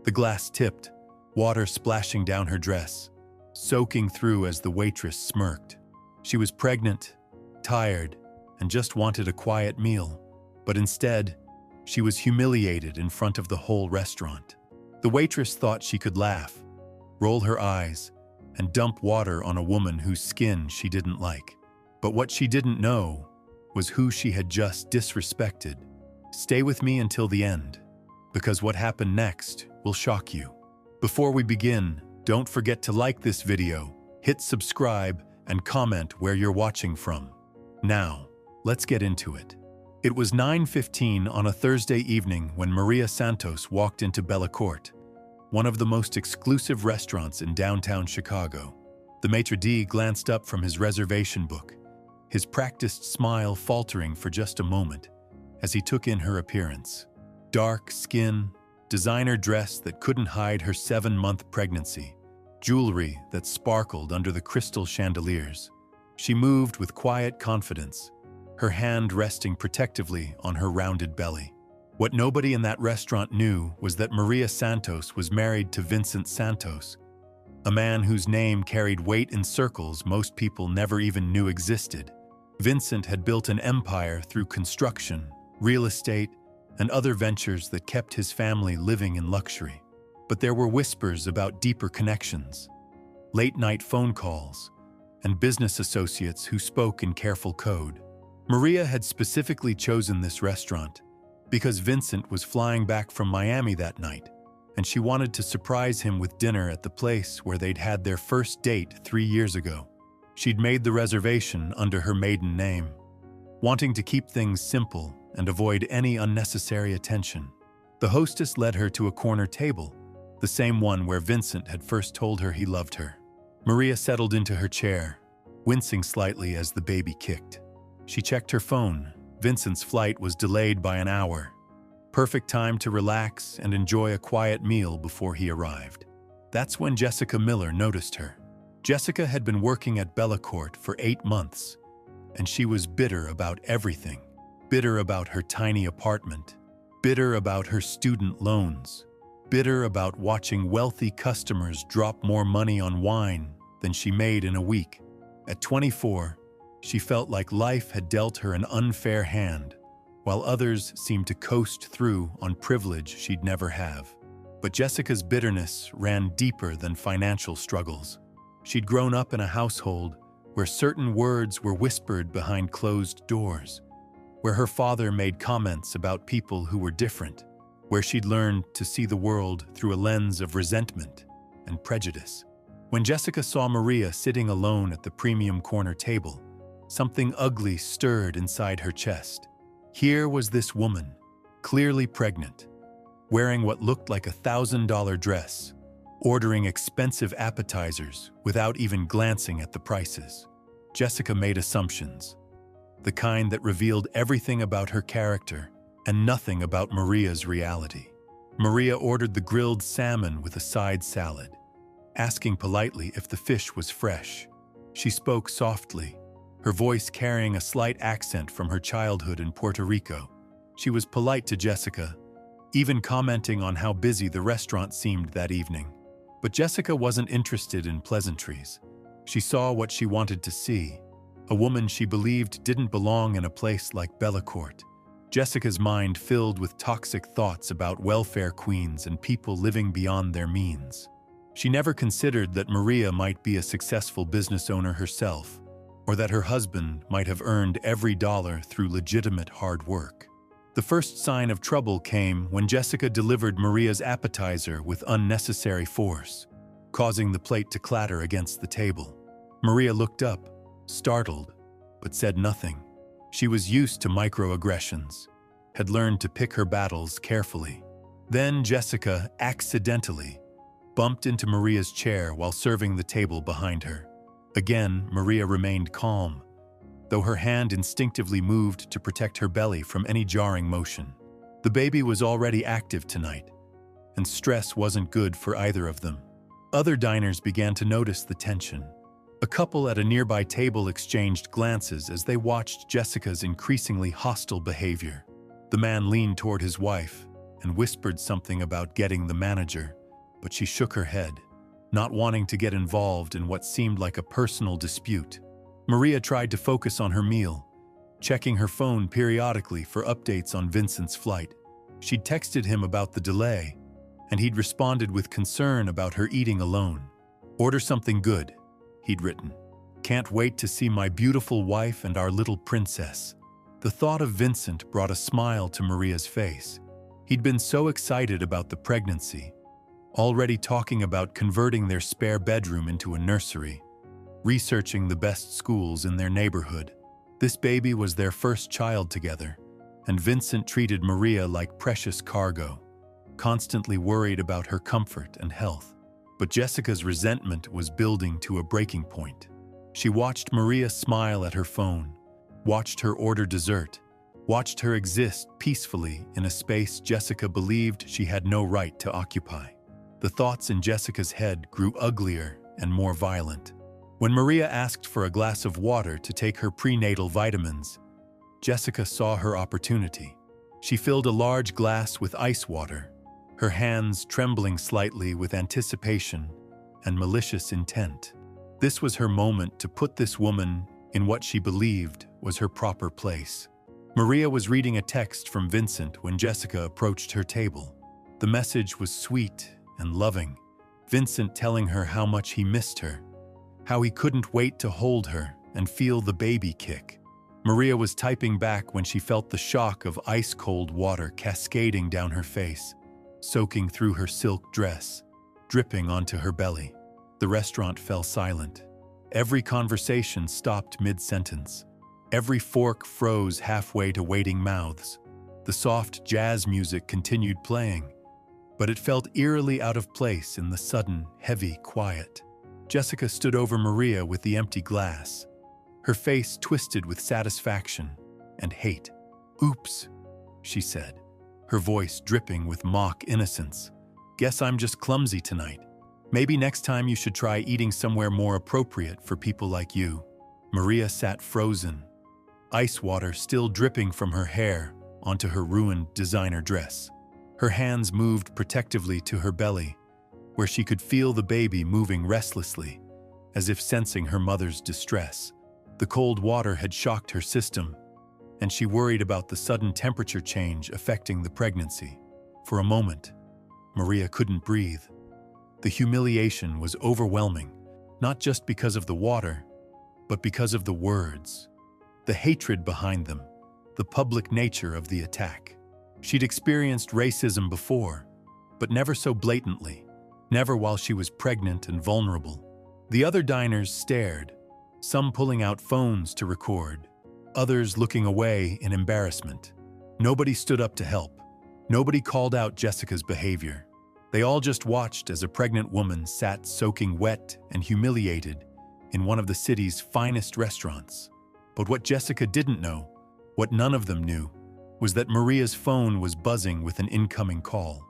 The glass tipped, water splashing down her dress, soaking through as the waitress smirked. She was pregnant, tired, and just wanted a quiet meal, but instead, she was humiliated in front of the whole restaurant. The waitress thought she could laugh, roll her eyes, and dump water on a woman whose skin she didn't like. But what she didn't know was who she had just disrespected. Stay with me until the end, because what happened next will shock you. Before we begin, don't forget to like this video, hit subscribe, and comment where you're watching from. Now, let's get into it. It was 9:15 on a Thursday evening when Maria Santos walked into Bellecourt, one of the most exclusive restaurants in downtown Chicago. The maitre d' glanced up from his reservation book, his practiced smile faltering for just a moment as he took in her appearance. Dark skin, designer dress that couldn't hide her 7-month pregnancy, jewelry that sparkled under the crystal chandeliers. She moved with quiet confidence, her hand resting protectively on her rounded belly. What nobody in that restaurant knew was that Maria Santos was married to Vincent Santos, a man whose name carried weight in circles most people never even knew existed. Vincent had built an empire through construction, real estate, and other ventures that kept his family living in luxury. But there were whispers about deeper connections, late-night phone calls, and business associates who spoke in careful code. Maria had specifically chosen this restaurant because Vincent was flying back from Miami that night, and she wanted to surprise him with dinner at the place where they'd had their first date 3 years ago. She'd made the reservation under her maiden name, wanting to keep things simple and avoid any unnecessary attention. The hostess led her to a corner table, the same one where Vincent had first told her he loved her. Maria settled into her chair, wincing slightly as the baby kicked. She checked her phone. Vincent's flight was delayed by an hour. Perfect time to relax and enjoy a quiet meal before he arrived. That's when Jessica Miller noticed her. Jessica had been working at Bellecourt for 8 months, and she was bitter about everything. Bitter about her tiny apartment, bitter about her student loans, bitter about watching wealthy customers drop more money on wine than she made in a week. At 24, she felt like life had dealt her an unfair hand, while others seemed to coast through on privilege she'd never have. But Jessica's bitterness ran deeper than financial struggles. She'd grown up in a household where certain words were whispered behind closed doors, where her father made comments about people who were different, where she'd learned to see the world through a lens of resentment and prejudice. When Jessica saw Maria sitting alone at the premium corner table, something ugly stirred inside her chest. Here was this woman, clearly pregnant, wearing what looked like a $1,000 dress, ordering expensive appetizers without even glancing at the prices. Jessica made assumptions, the kind that revealed everything about her character and nothing about Maria's reality. Maria ordered the grilled salmon with a side salad, asking politely if the fish was fresh. She spoke softly, her voice carrying a slight accent from her childhood in Puerto Rico. She was polite to Jessica, even commenting on how busy the restaurant seemed that evening. But Jessica wasn't interested in pleasantries. She saw what she wanted to see, a woman she believed didn't belong in a place like Bellecourt. Jessica's mind filled with toxic thoughts about welfare queens and people living beyond their means. She never considered that Maria might be a successful business owner herself, or that her husband might have earned every dollar through legitimate hard work. The first sign of trouble came when Jessica delivered Maria's appetizer with unnecessary force, causing the plate to clatter against the table. Maria looked up, startled, but said nothing. She was used to microaggressions, had learned to pick her battles carefully. Then Jessica accidentally bumped into Maria's chair while serving the table behind her. Again, Maria remained calm, though her hand instinctively moved to protect her belly from any jarring motion. The baby was already active tonight, and stress wasn't good for either of them. Other diners began to notice the tension. A couple at a nearby table exchanged glances as they watched Jessica's increasingly hostile behavior. The man leaned toward his wife and whispered something about getting the manager, but she shook her head, not wanting to get involved in what seemed like a personal dispute. Maria tried to focus on her meal, checking her phone periodically for updates on Vincent's flight. She'd texted him about the delay, and he'd responded with concern about her eating alone. "Order something good," he'd written. "Can't wait to see my beautiful wife and our little princess." The thought of Vincent brought a smile to Maria's face. He'd been so excited about the pregnancy, already talking about converting their spare bedroom into a nursery, researching the best schools in their neighborhood. This baby was their first child together, and Vincent treated Maria like precious cargo, constantly worried about her comfort and health. But Jessica's resentment was building to a breaking point. She watched Maria smile at her phone, watched her order dessert, watched her exist peacefully in a space Jessica believed she had no right to occupy. The thoughts in Jessica's head grew uglier and more violent. When Maria asked for a glass of water to take her prenatal vitamins, Jessica saw her opportunity. She filled a large glass with ice water, her hands trembling slightly with anticipation and malicious intent. This was her moment to put this woman in what she believed was her proper place. Maria was reading a text from Vincent when Jessica approached her table. The message was sweet and loving, Vincent telling her how much he missed her, how he couldn't wait to hold her and feel the baby kick. Maria was typing back when she felt the shock of ice-cold water cascading down her face, soaking through her silk dress, dripping onto her belly. The restaurant fell silent. Every conversation stopped mid-sentence. Every fork froze halfway to waiting mouths. The soft jazz music continued playing, but it felt eerily out of place in the sudden, heavy quiet. Jessica stood over Maria with the empty glass, her face twisted with satisfaction and hate. "Oops," she said, her voice dripping with mock innocence. "Guess I'm just clumsy tonight. Maybe next time you should try eating somewhere more appropriate for people like you." Maria sat frozen, ice water still dripping from her hair onto her ruined designer dress. Her hands moved protectively to her belly, where she could feel the baby moving restlessly, as if sensing her mother's distress. The cold water had shocked her system, and she worried about the sudden temperature change affecting the pregnancy. For a moment, Maria couldn't breathe. The humiliation was overwhelming, not just because of the water, but because of the words, the hatred behind them, the public nature of the attack. She'd experienced racism before, but never so blatantly, never while she was pregnant and vulnerable. The other diners stared, some pulling out phones to record, others looking away in embarrassment. Nobody stood up to help. Nobody called out Jessica's behavior. They all just watched as a pregnant woman sat soaking wet and humiliated in one of the city's finest restaurants. But what Jessica didn't know, what none of them knew, was that Maria's phone was buzzing with an incoming call.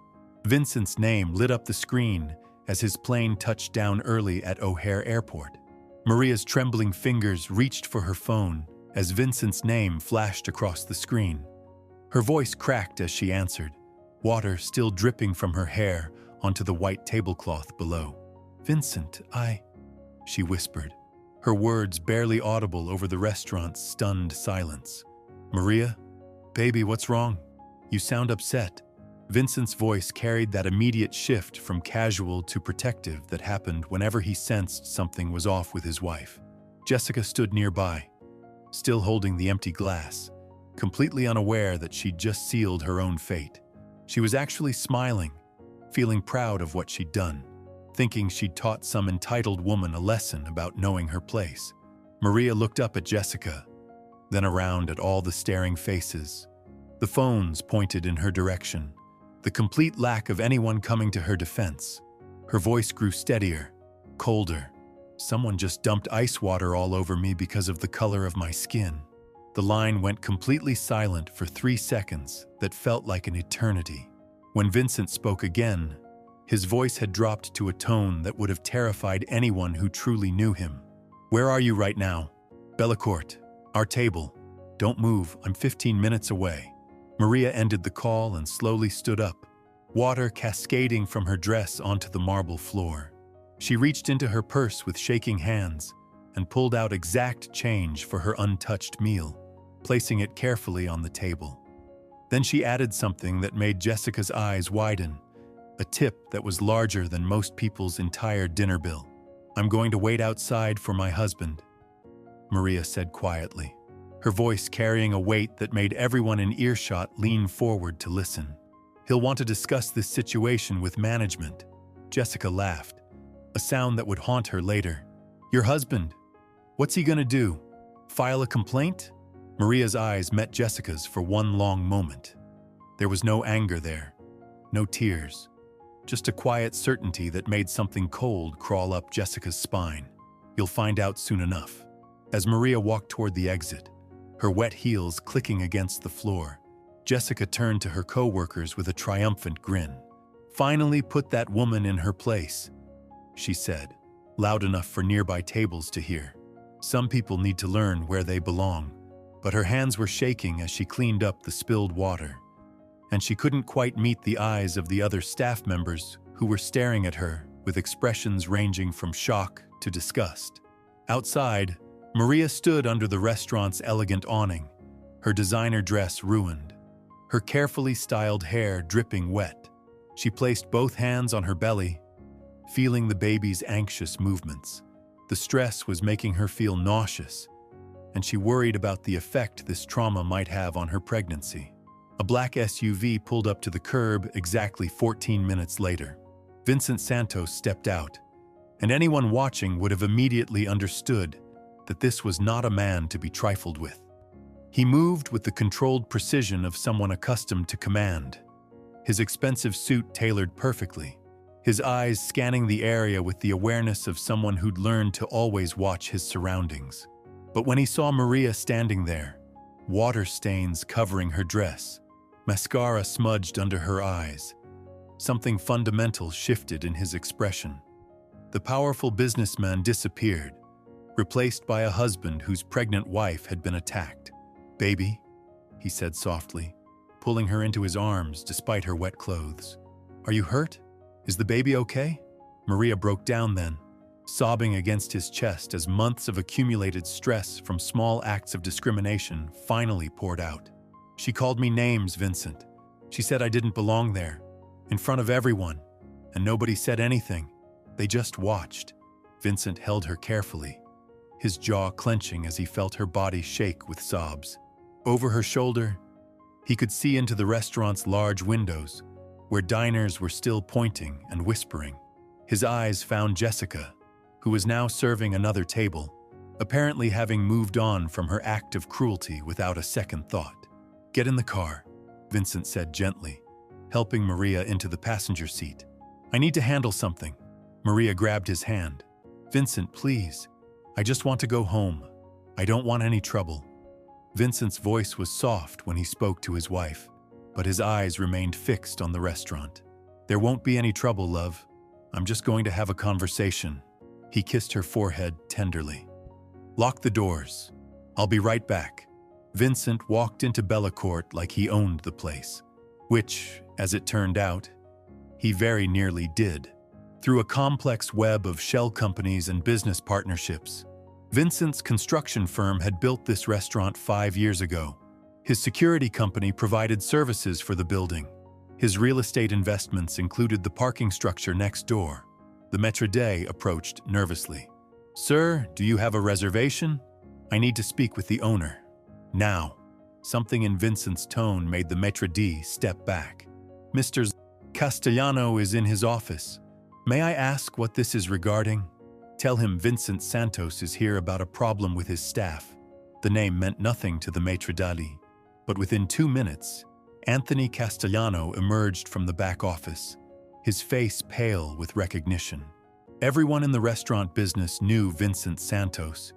Vincent's name lit up the screen as his plane touched down early at O'Hare Airport. Maria's trembling fingers reached for her phone as Vincent's name flashed across the screen. Her voice cracked as she answered, water still dripping from her hair onto the white tablecloth below. "Vincent, she whispered, her words barely audible over the restaurant's stunned silence. "Maria? Baby, what's wrong? You sound upset." Vincent's voice carried that immediate shift from casual to protective that happened whenever he sensed something was off with his wife. Jessica stood nearby, still holding the empty glass, completely unaware that she'd just sealed her own fate. She was actually smiling, feeling proud of what she'd done, thinking she'd taught some entitled woman a lesson about knowing her place. Maria looked up at Jessica, then around at all the staring faces. The phones pointed in her direction, the complete lack of anyone coming to her defense. Her voice grew steadier, colder. "Someone just dumped ice water all over me because of the color of my skin." The line went completely silent for 3 seconds that felt like an eternity. When Vincent spoke again, his voice had dropped to a tone that would have terrified anyone who truly knew him. "Where are you right now?" "Bellecourt. Our table. Don't move, I'm 15 minutes away." Maria ended the call and slowly stood up, water cascading from her dress onto the marble floor. She reached into her purse with shaking hands and pulled out exact change for her untouched meal, placing it carefully on the table. Then she added something that made Jessica's eyes widen, a tip that was larger than most people's entire dinner bill. "I'm going to wait outside for my husband," Maria said quietly, her voice carrying a weight that made everyone in earshot lean forward to listen. "He'll want to discuss this situation with management." Jessica laughed, a sound that would haunt her later. "Your husband? What's he gonna do? File a complaint?" Maria's eyes met Jessica's for one long moment. There was no anger there, no tears, just a quiet certainty that made something cold crawl up Jessica's spine. "You'll find out soon enough." As Maria walked toward the exit, her wet heels clicking against the floor, Jessica turned to her co-workers with a triumphant grin. "Finally put that woman in her place," she said, loud enough for nearby tables to hear. "Some people need to learn where they belong." But her hands were shaking as she cleaned up the spilled water, and she couldn't quite meet the eyes of the other staff members who were staring at her with expressions ranging from shock to disgust. Outside, Maria stood under the restaurant's elegant awning, her designer dress ruined, her carefully styled hair dripping wet. She placed both hands on her belly, feeling the baby's anxious movements. The stress was making her feel nauseous, and she worried about the effect this trauma might have on her pregnancy. A black SUV pulled up to the curb exactly 14 minutes later. Vincent Santos stepped out, and anyone watching would have immediately understood that this was not a man to be trifled with. He moved with the controlled precision of someone accustomed to command, his expensive suit tailored perfectly, his eyes scanning the area with the awareness of someone who'd learned to always watch his surroundings. But when he saw Maria standing there, water stains covering her dress, mascara smudged under her eyes, something fundamental shifted in his expression. The powerful businessman disappeared, replaced by a husband whose pregnant wife had been attacked. "Baby," he said softly, pulling her into his arms despite her wet clothes. "Are you hurt? Is the baby okay?" Maria broke down then, sobbing against his chest as months of accumulated stress from small acts of discrimination finally poured out. "She called me names, Vincent. She said I didn't belong there, in front of everyone, and nobody said anything. They just watched." Vincent held her carefully, his jaw clenching as he felt her body shake with sobs. Over her shoulder, he could see into the restaurant's large windows, where diners were still pointing and whispering. His eyes found Jessica, who was now serving another table, apparently having moved on from her act of cruelty without a second thought. "Get in the car," Vincent said gently, helping Maria into the passenger seat. "I need to handle something." Maria grabbed his hand. "Vincent, please. I just want to go home. I don't want any trouble." Vincent's voice was soft when he spoke to his wife, but his eyes remained fixed on the restaurant. "There won't be any trouble, love. I'm just going to have a conversation." He kissed her forehead tenderly. "Lock the doors. I'll be right back." Vincent walked into Bellacourt like he owned the place, which, as it turned out, he very nearly did. Through a complex web of shell companies and business partnerships, Vincent's construction firm had built this restaurant 5 years ago. His security company provided services for the building. His real estate investments included the parking structure next door. The maître d' approached nervously. "Sir, do you have a reservation? I need to speak with the owner. Now." Something in Vincent's tone made the maître d' step back. "Mr. Castellano is in his office. May I ask what this is regarding?" "Tell him Vincent Santos is here about a problem with his staff." The name meant nothing to the maître d', but within 2 minutes, Anthony Castellano emerged from the back office, his face pale with recognition. Everyone in the restaurant business knew Vincent Santos,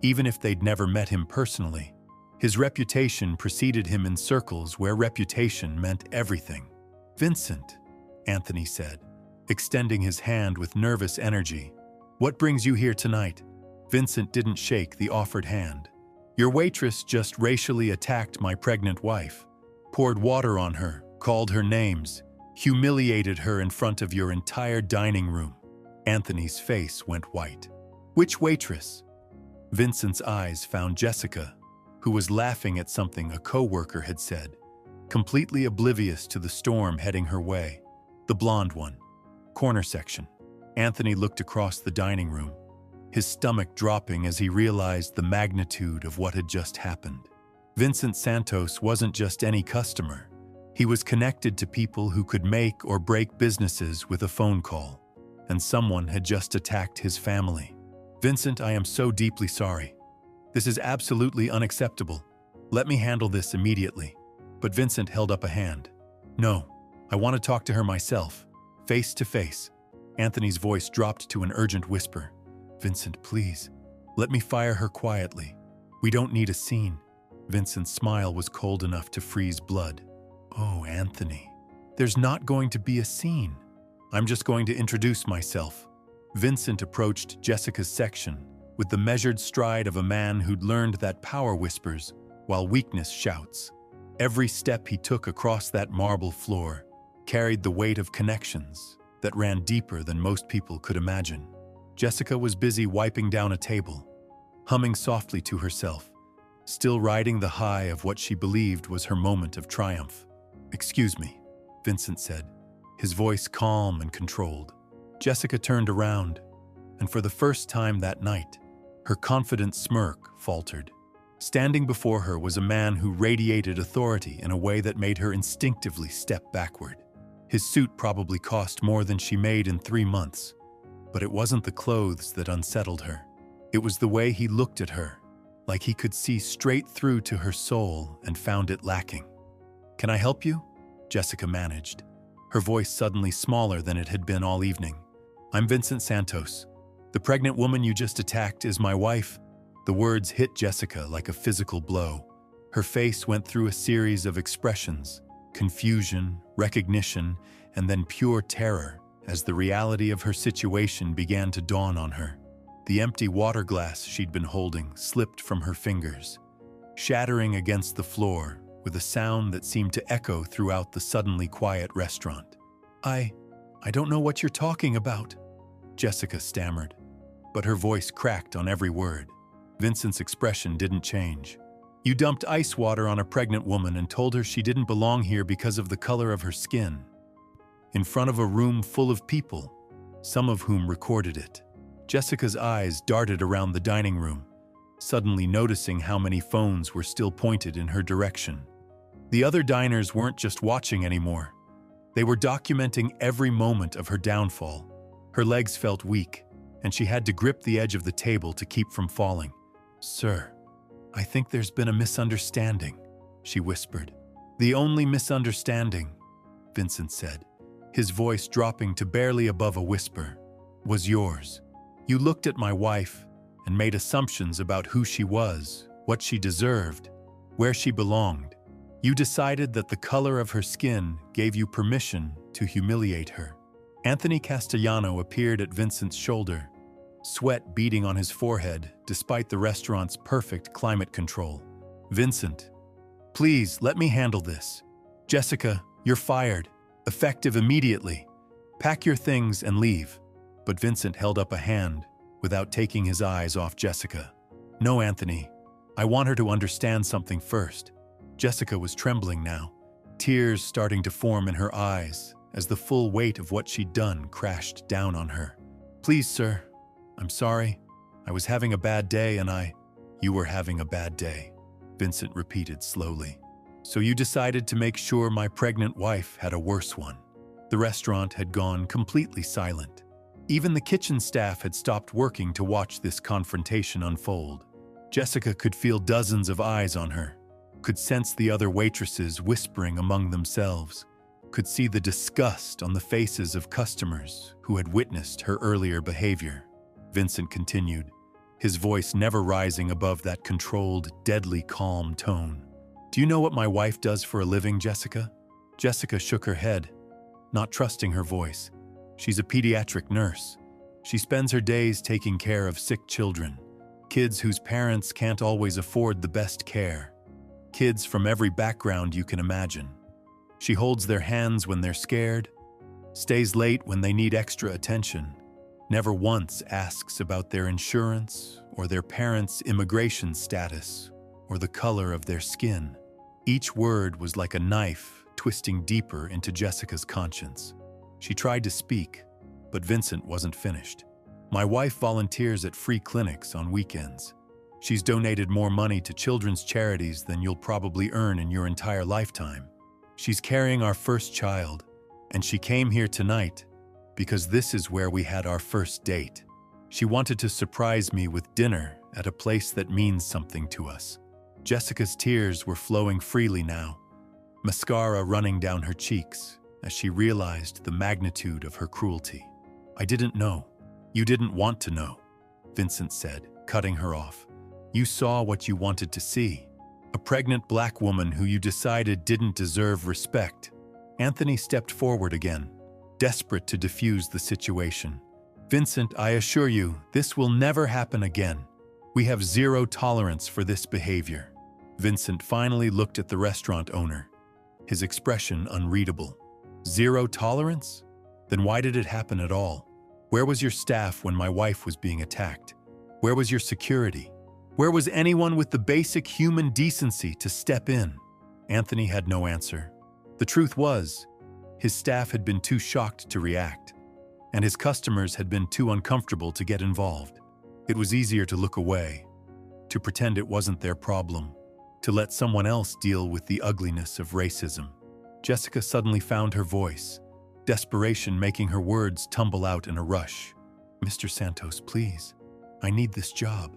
even if they'd never met him personally. His reputation preceded him in circles where reputation meant everything. "Vincent," Anthony said, extending his hand with nervous energy. "What brings you here tonight?" Vincent didn't shake the offered hand. "Your waitress just racially attacked my pregnant wife. poured water on her, called her names, humiliated her in front of your entire dining room. Anthony's face went white. Which waitress? Vincent's eyes found Jessica, who was laughing at something a co-worker had said, completely oblivious to the storm heading her way. The blonde one. Corner section. Anthony looked across the dining room, his stomach dropping as he realized the magnitude of what had just happened. Vincent Santos wasn't just any customer. He was connected to people who could make or break businesses with a phone call, and someone had just attacked his family. Vincent, I am so deeply sorry. This is absolutely unacceptable. Let me handle this immediately. But Vincent held up a hand. No, I want to talk to her myself, face to face. Anthony's voice dropped to an urgent whisper. Vincent, please, let me fire her quietly. We don't need a scene. Vincent's smile was cold enough to freeze blood. Oh, Anthony, there's not going to be a scene. I'm just going to introduce myself. Vincent approached Jessica's section with the measured stride of a man who'd learned that power whispers while weakness shouts. Every step he took across that marble floor carried the weight of connections that ran deeper than most people could imagine. Jessica was busy wiping down a table, humming softly to herself, still riding the high of what she believed was her moment of triumph. Excuse me, Vincent said, his voice calm and controlled. Jessica turned around, and for the first time that night, her confident smirk faltered. Standing before her was a man who radiated authority in a way that made her instinctively step backward. His suit probably cost more than she made in 3 months, but it wasn't the clothes that unsettled her. It was the way he looked at her, like he could see straight through to her soul and found it lacking. Can I help you? Jessica managed, her voice suddenly smaller than it had been all evening. I'm Vincent Santos. The pregnant woman you just attacked is my wife. The words hit Jessica like a physical blow. Her face went through a series of expressions, confusion, recognition, and then pure terror as the reality of her situation began to dawn on her. The empty water glass she'd been holding slipped from her fingers, shattering against the floor with a sound that seemed to echo throughout the suddenly quiet restaurant. I don't know what you're talking about, Jessica stammered, but her voice cracked on every word. Vincent's expression didn't change. You dumped ice water on a pregnant woman and told her she didn't belong here because of the color of her skin. In front of a room full of people, some of whom recorded it. Jessica's eyes darted around the dining room, suddenly noticing how many phones were still pointed in her direction. The other diners weren't just watching anymore. They were documenting every moment of her downfall. Her legs felt weak, and she had to grip the edge of the table to keep from falling. Sir, I think there's been a misunderstanding, she whispered. The only misunderstanding, Vincent said, his voice dropping to barely above a whisper, was yours. You looked at my wife and made assumptions about who she was, what she deserved, where she belonged. You decided that the color of her skin gave you permission to humiliate her. Anthony Castellano appeared at Vincent's shoulder, sweat beading on his forehead despite the restaurant's perfect climate control. Vincent, please let me handle this. Jessica, you're fired, effective immediately. Pack your things and leave. But Vincent held up a hand without taking his eyes off Jessica. No, Anthony, I want her to understand something first. Jessica was trembling now, tears starting to form in her eyes as the full weight of what she'd done crashed down on her. Please, sir, I'm sorry. I was having a bad day and You were having a bad day, Vincent repeated slowly. So you decided to make sure my pregnant wife had a worse one. The restaurant had gone completely silent. Even the kitchen staff had stopped working to watch this confrontation unfold. Jessica could feel dozens of eyes on her, could sense the other waitresses whispering among themselves, could see the disgust on the faces of customers who had witnessed her earlier behavior. Vincent continued, his voice never rising above that controlled, deadly calm tone. Do you know what my wife does for a living, Jessica? Jessica shook her head, not trusting her voice. She's a pediatric nurse. She spends her days taking care of sick children, kids whose parents can't always afford the best care. kids from every background you can imagine. She holds their hands when they're scared, stays late when they need extra attention, never once asks about their insurance or their parents' immigration status or the color of their skin. Each word was like a knife twisting deeper into Jessica's conscience. She tried to speak, but Vincent wasn't finished. My wife volunteers at free clinics on weekends. She's donated more money to children's charities than you'll probably earn in your entire lifetime. She's carrying our first child, and she came here tonight because this is where we had our first date. She wanted to surprise me with dinner at a place that means something to us. Jessica's tears were flowing freely now, mascara running down her cheeks as she realized the magnitude of her cruelty. "I didn't know. You didn't want to know," Vincent said, cutting her off. "You saw what you wanted to see. A pregnant black woman who you decided didn't deserve respect." Anthony stepped forward again, desperate to defuse the situation. "Vincent, I assure you, this will never happen again. We have zero tolerance for this behavior." Vincent finally looked at the restaurant owner, his expression unreadable. "Zero tolerance? Then why did it happen at all? Where was your staff when my wife was being attacked? Where was your security? Where was anyone with the basic human decency to step in?" Anthony had no answer. The truth was, his staff had been too shocked to react, and his customers had been too uncomfortable to get involved. It was easier to look away, to pretend it wasn't their problem, to let someone else deal with the ugliness of racism. Jessica suddenly found her voice, desperation making her words tumble out in a rush. "Mr. Santos, please. I need this job.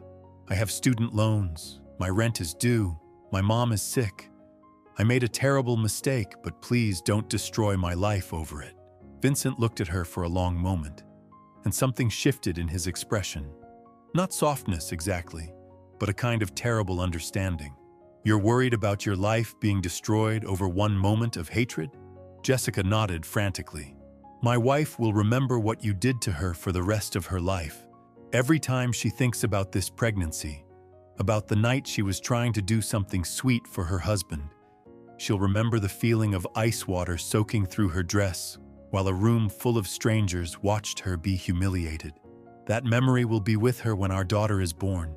I have student loans. My rent is due. My mom is sick. I made a terrible mistake, but please don't destroy my life over it." Vincent looked at her for a long moment, and something shifted in his expression. Not softness exactly, but a kind of terrible understanding. "You're worried about your life being destroyed over one moment of hatred?" Jessica nodded frantically. "My wife will remember what you did to her for the rest of her life. Every time she thinks about this pregnancy, about the night she was trying to do something sweet for her husband, she'll remember the feeling of ice water soaking through her dress while a room full of strangers watched her be humiliated. That memory will be with her when our daughter is born,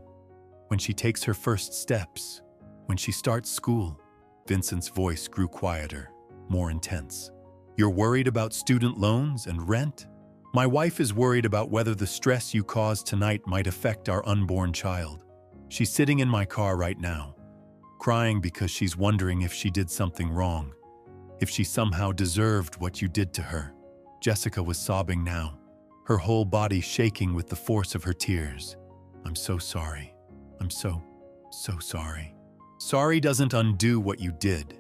when she takes her first steps, when she starts school." Vincent's voice grew quieter, more intense. "You're worried about student loans and rent? My wife is worried about whether the stress you caused tonight might affect our unborn child. She's sitting in my car right now, crying because she's wondering if she did something wrong, if she somehow deserved what you did to her." Jessica was sobbing now, her whole body shaking with the force of her tears. "I'm so sorry. I'm so sorry." "Sorry doesn't undo what you did,"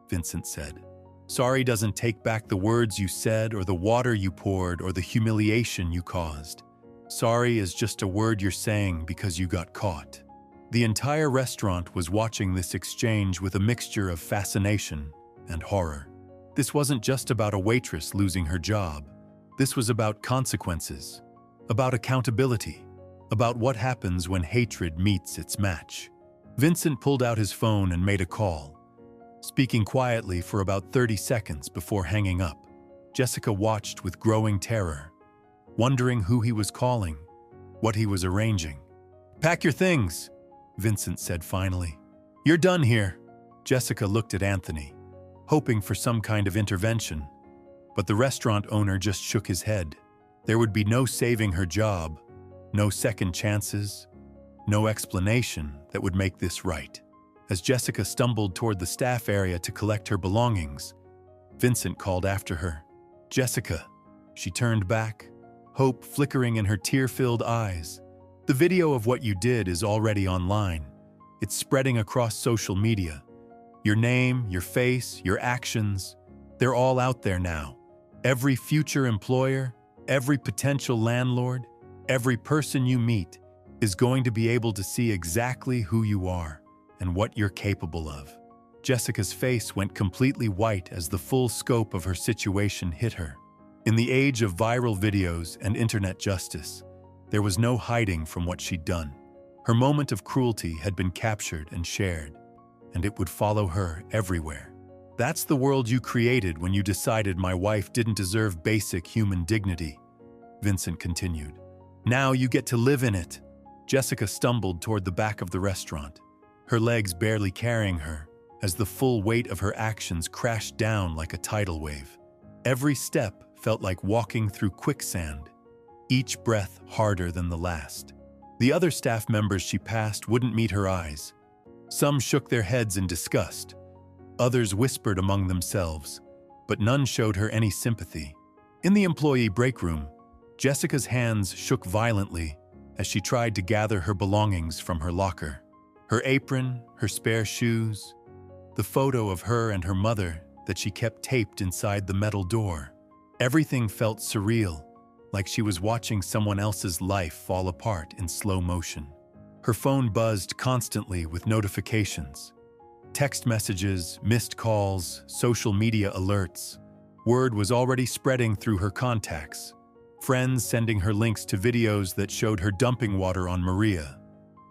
Vincent said. "Sorry doesn't take back the words you said or the water you poured or the humiliation you caused. Sorry is just a word you're saying because you got caught." The entire restaurant was watching this exchange with a mixture of fascination and horror. This wasn't just about a waitress losing her job. This was about consequences, about accountability, about what happens when hatred meets its match. Vincent pulled out his phone and made a call, speaking quietly for about 30 seconds before hanging up. Jessica watched with growing terror, wondering who he was calling, what he was arranging. "Pack your things," Vincent said finally. "You're done here." Jessica looked at Anthony, hoping for some kind of intervention, but the restaurant owner just shook his head. There would be no saving her job, no second chances, no explanation that would make this right. As Jessica stumbled toward the staff area to collect her belongings, Vincent called after her. "Jessica." She turned back, hope flickering in her tear-filled eyes. "The video of what you did is already online. It's spreading across social media. Your name, your face, your actions, they're all out there now. Every future employer, every potential landlord, every person you meet is going to be able to see exactly who you are and what you're capable of." Jessica's face went completely white as the full scope of her situation hit her. In the age of viral videos and internet justice, there was no hiding from what she'd done. Her moment of cruelty had been captured and shared. and it would follow her everywhere. That's the world you created when you decided my wife didn't deserve basic human dignity, Vincent continued. Now you get to live in it. Jessica stumbled toward the back of the restaurant, her legs barely carrying her, as the full weight of her actions crashed down like a tidal wave. Every step felt like walking through quicksand, each breath harder than the last. The other staff members she passed wouldn't meet her eyes. Some shook their heads in disgust. Others whispered among themselves, but none showed her any sympathy. In the employee break room, Jessica's hands shook violently as she tried to gather her belongings from her locker. Her apron, her spare shoes, the photo of her and her mother that she kept taped inside the metal door. Everything felt surreal, like she was watching someone else's life fall apart in slow motion. Her phone buzzed constantly with notifications. Text messages, missed calls, social media alerts. Word was already spreading through her contacts. Friends sending her links to videos that showed her dumping water on Maria,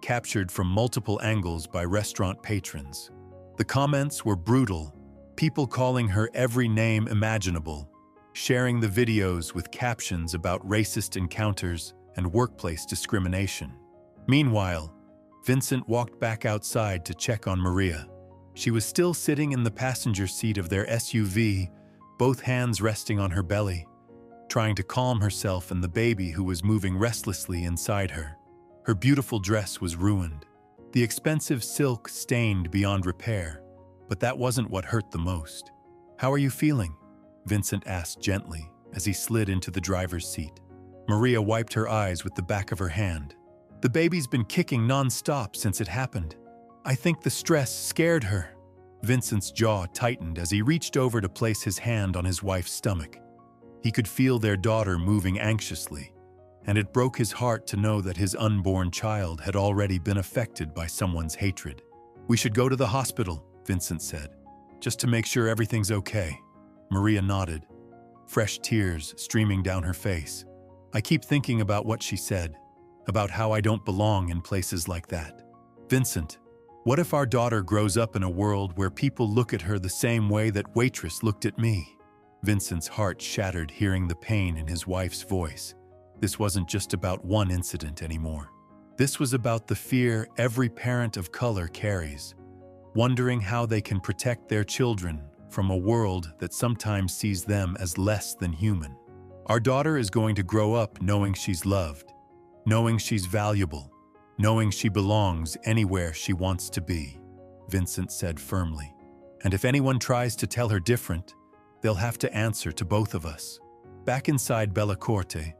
captured from multiple angles by restaurant patrons. The comments were brutal, people calling her every name imaginable, sharing the videos with captions about racist encounters and workplace discrimination. Meanwhile, Vincent walked back outside to check on Maria. She was still sitting in the passenger seat of their SUV, both hands resting on her belly, trying to calm herself and the baby who was moving restlessly inside her. Her beautiful dress was ruined, the expensive silk stained beyond repair, but that wasn't what hurt the most. "How are you feeling?" Vincent asked gently as he slid into the driver's seat. Maria wiped her eyes with the back of her hand. "The baby's been kicking non-stop since it happened. I think the stress scared her." Vincent's jaw tightened as he reached over to place his hand on his wife's stomach. He could feel their daughter moving anxiously, and it broke his heart to know that his unborn child had already been affected by someone's hatred. "We should go to the hospital," Vincent said, "just to make sure everything's okay." Maria nodded, fresh tears streaming down her face. "I keep thinking about what she said, about how I don't belong in places like that. Vincent, what if our daughter grows up in a world where people look at her the same way that Waitress looked at me?" Vincent's heart shattered hearing the pain in his wife's voice. This wasn't just about one incident anymore. This was about the fear every parent of color carries, wondering how they can protect their children from a world that sometimes sees them as less than human. "Our daughter is going to grow up knowing she's loved, knowing she's valuable, knowing she belongs anywhere she wants to be," Vincent said firmly. "And if anyone tries to tell her different, they'll have to answer to both of us." Back inside Bella Corte,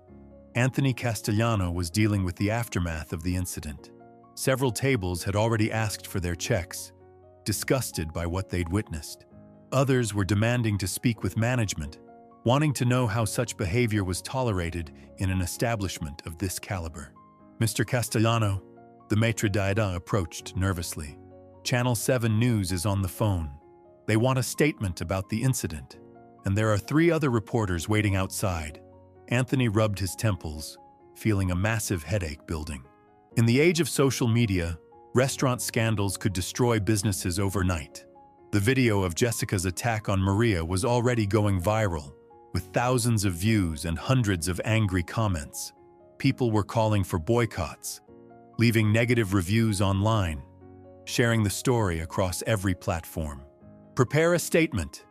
Anthony Castellano was dealing with the aftermath of the incident. Several tables had already asked for their checks, disgusted by what they'd witnessed. Others were demanding to speak with management, wanting to know how such behavior was tolerated in an establishment of this caliber. "Mr. Castellano," the maitre d'Aida approached nervously. "Channel 7 News is on the phone. They want a statement about the incident, and there are 3 other reporters waiting outside." Anthony rubbed his temples, feeling a massive headache building. In the age of social media, restaurant scandals could destroy businesses overnight. The video of Jessica's attack on Maria was already going viral, with thousands of views and hundreds of angry comments. People were calling for boycotts, leaving negative reviews online, sharing the story across every platform. "Prepare a statement,"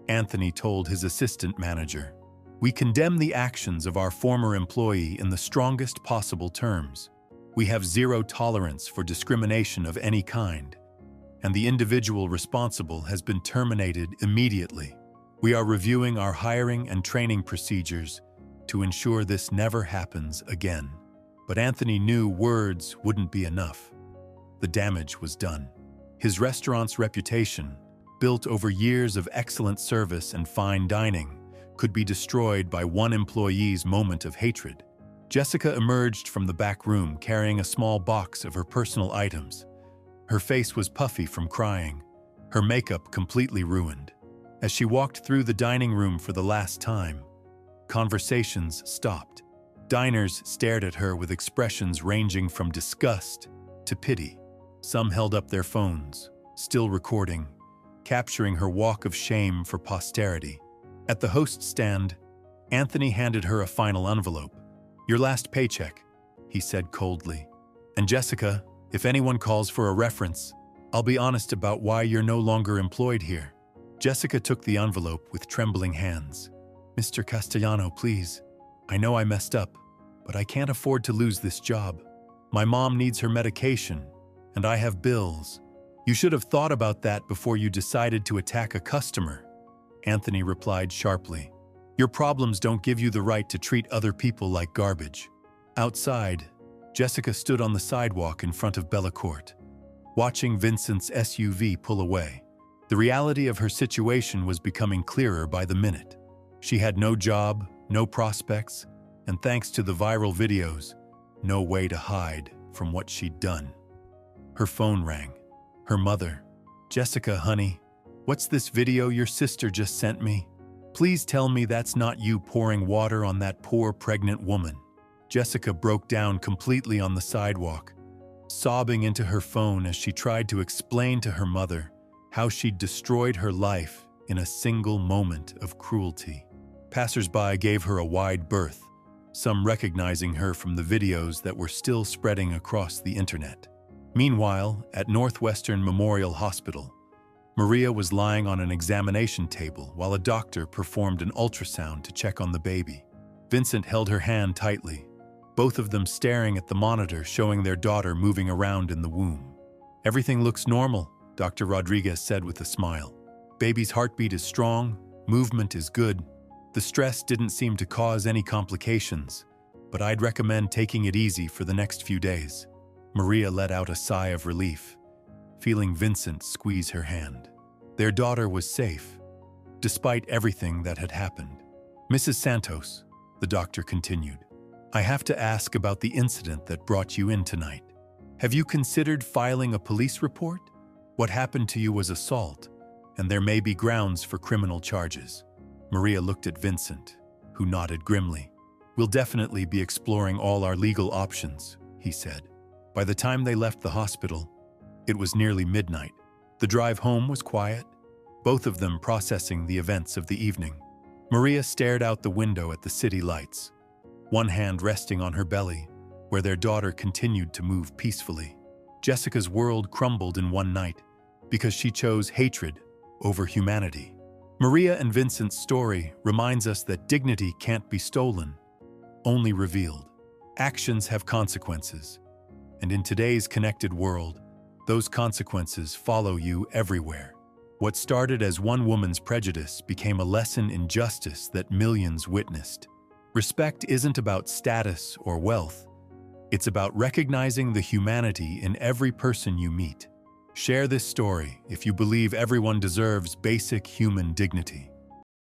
Anthony told his assistant manager. "We condemn the actions of our former employee in the strongest possible terms. We have zero tolerance for discrimination of any kind, and the individual responsible has been terminated immediately. We are reviewing our hiring and training procedures to ensure this never happens again." But Anthony knew words wouldn't be enough. The damage was done. His restaurant's reputation, built over years of excellent service and fine dining, could be destroyed by one employee's moment of hatred. Jessica emerged from the back room carrying a small box of her personal items. Her face was puffy from crying, her makeup completely ruined. As she walked through the dining room for the last time, conversations stopped. Diners stared at her with expressions ranging from disgust to pity. Some held up their phones, still recording, capturing her walk of shame for posterity. At the host stand, Anthony handed her a final envelope. "Your last paycheck," he said coldly. "And Jessica, if anyone calls for a reference, I'll be honest about why you're no longer employed here." Jessica took the envelope with trembling hands. "Mr. Castellano, please. I know I messed up, but I can't afford to lose this job. My mom needs her medication, and I have bills." "You should have thought about that before you decided to attack a customer," Anthony replied sharply. "Your problems don't give you the right to treat other people like garbage." Outside, Jessica stood on the sidewalk in front of Bellacourt, watching Vincent's SUV pull away. The reality of her situation was becoming clearer by the minute. She had no job, no prospects, and thanks to the viral videos, no way to hide from what she'd done. Her phone rang. Her mother. "Jessica, honey, what's this video your sister just sent me? Please tell me that's not you pouring water on that poor pregnant woman." Jessica broke down completely on the sidewalk, sobbing into her phone as she tried to explain to her mother how she'd destroyed her life in a single moment of cruelty. Passers-by gave her a wide berth, some recognizing her from the videos that were still spreading across the internet. Meanwhile, at Northwestern Memorial Hospital, Maria was lying on an examination table while a doctor performed an ultrasound to check on the baby. Vincent held her hand tightly, both of them staring at the monitor showing their daughter moving around in the womb. "Everything looks normal," Dr. Rodriguez said with a smile. "Baby's heartbeat is strong, movement is good. The stress didn't seem to cause any complications, but I'd recommend taking it easy for the next few days." Maria let out a sigh of relief, feeling Vincent squeeze her hand. Their daughter was safe, despite everything that had happened. "Mrs. Santos," the doctor continued, "I have to ask about the incident that brought you in tonight. Have you considered filing a police report? What happened to you was assault, and there may be grounds for criminal charges." Maria looked at Vincent, who nodded grimly. "We'll definitely be exploring all our legal options," he said. By the time they left the hospital, it was nearly midnight. The drive home was quiet, both of them processing the events of the evening. Maria stared out the window at the city lights, one hand resting on her belly, where their daughter continued to move peacefully. Jessica's world crumbled in one night because she chose hatred over humanity. Maria and Vincent's story reminds us that dignity can't be stolen, only revealed. Actions have consequences, and in today's connected world, those consequences follow you everywhere. What started as one woman's prejudice became a lesson in justice that millions witnessed. Respect isn't about status or wealth. It's about recognizing the humanity in every person you meet. Share this story if you believe everyone deserves basic human dignity.